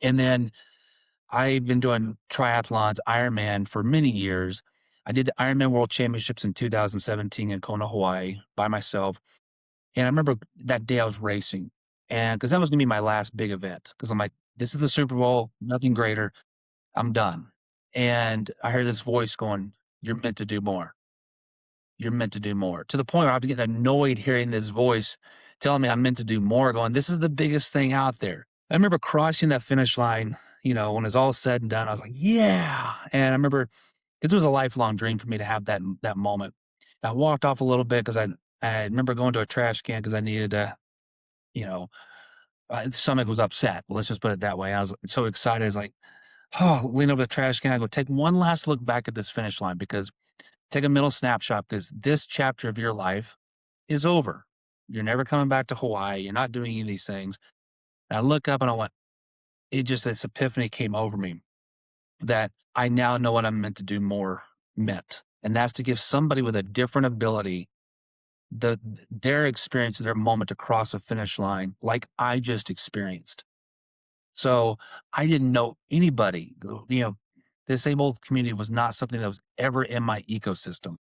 And then I've been doing triathlons, Ironman for many years. I did the Ironman World Championships in 2017 in Kona, Hawaii by myself. And I remember that day I was racing, and because that was gonna be my last big event, because 'cause I'm like, "This is the Super Bowl, nothing greater. I'm done." And I heard this voice going, "You're meant to do more. You're meant to do more." To the point where I was getting annoyed hearing this voice telling me I'm meant to do more, going, "This is the biggest thing out there." I remember crossing that finish line, when it's all said and done, I was like, "Yeah." And I remember, because it was a lifelong dream for me to have that moment. I walked off a little bit because I remember going to a trash can because I needed to, you know, the stomach was upset. Let's just put it that way. I was so excited. I was like, oh, lean over the trash can. I go, take one last look back at this finish line, because take a mental snapshot, because this chapter of your life is over. You're never coming back to Hawaii. You're not doing any of these things. And I look up and I went, this epiphany came over me that I now know what I'm meant to do more meant. And that's to give somebody with a different ability the their experience, their moment to cross a finish line like I just experienced. So I didn't know anybody. The disabled community was not something that was ever in my ecosystem.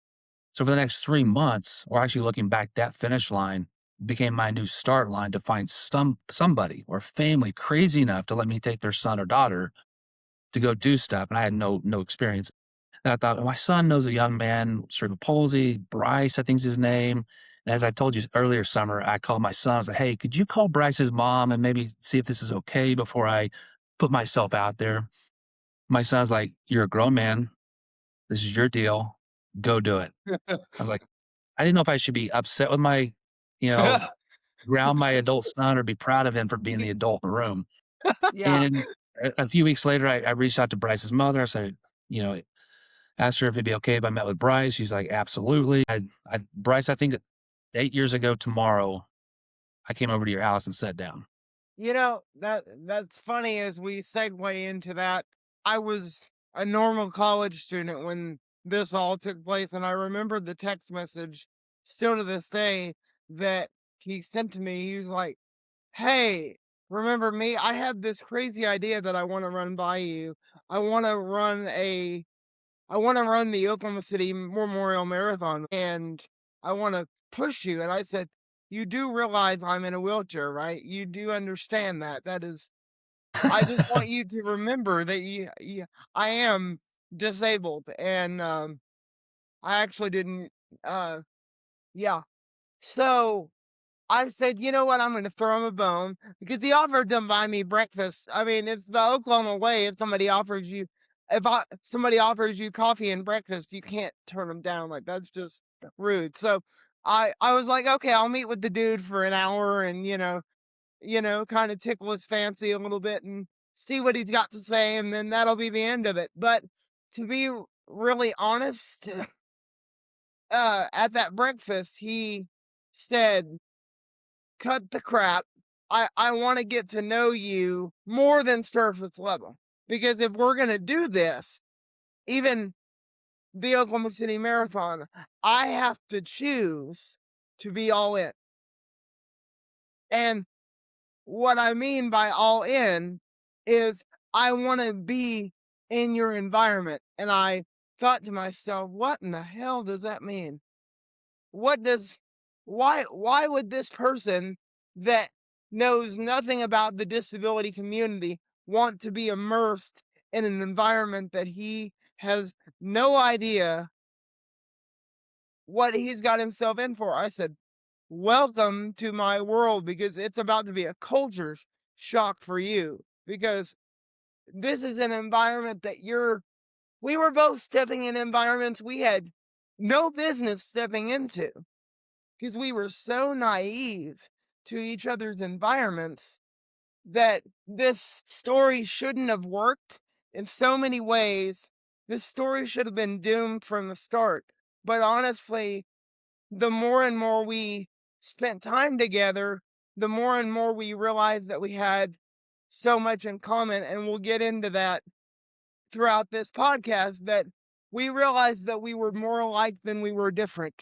So for the next 3 months, or actually looking back, that finish line became my new start line to find somebody or family crazy enough to let me take their son or daughter to go do stuff. And I had no experience. And I thought, "Oh, my son knows a young man with cerebral palsy, Bryce, I think's his name." And as I told you earlier summer, I called my son. I was like, "Hey, could you call Bryce's mom and maybe see if this is okay before I put myself out there?" My son's like, "You're a grown man. This is your deal. Go do it." I was like, I didn't know if I should be upset with you know, ground my adult son or be proud of him for being the adult in the room. Yeah. And a few weeks later, I reached out to Bryce's mother. I said, you know, asked her if it'd be okay if I met with Bryce. She's like, "Absolutely." Bryce, I think 8 years ago tomorrow, I came over to your house and sat down. That's funny as we segue into that. I was a normal college student when this all took place, and I remember the text message still to this day that he sent to me. He was like, "Hey, remember me? I have this crazy idea that I want to run by you. I want to run a I want to run the Oklahoma City Memorial Marathon, and I want to push you." And I said, "You do realize I'm in a wheelchair, right? You do understand that. I just want you to remember that I am disabled." And I actually didn't, uh, yeah. So I said, "You know what? I'm going to throw him a bone," because he offered to buy me breakfast. I mean, it's the Oklahoma way. If somebody offers you coffee and breakfast, you can't turn them down. Like, that's just rude. So I was like, "Okay, I'll meet with the dude for an hour and, kind of tickle his fancy a little bit and see what he's got to say. And then that'll be the end of it." But to be really honest, at that breakfast, he said, "Cut the crap. I want to get to know you more than surface level. Because if we're going to do this, even the Oklahoma City Marathon, I have to choose to be all in." And what I mean by all in is I want to be in your environment. And I thought to myself, what in the hell does that mean? What does why would this person that knows nothing about the disability community want to be immersed in an environment that he has no idea what he's got himself in for? I said, "Welcome to my world, because it's about to be a culture shock for you, because this is an environment that we were both stepping in environments we had no business stepping into, because we were so naive to each other's environments that this story shouldn't have worked in so many ways. This story should have been doomed from the start." But honestly, the more and more we spent time together, the more and more we realized that we had so much in common. And we'll get into that throughout this podcast, that we realized that we were more alike than we were different.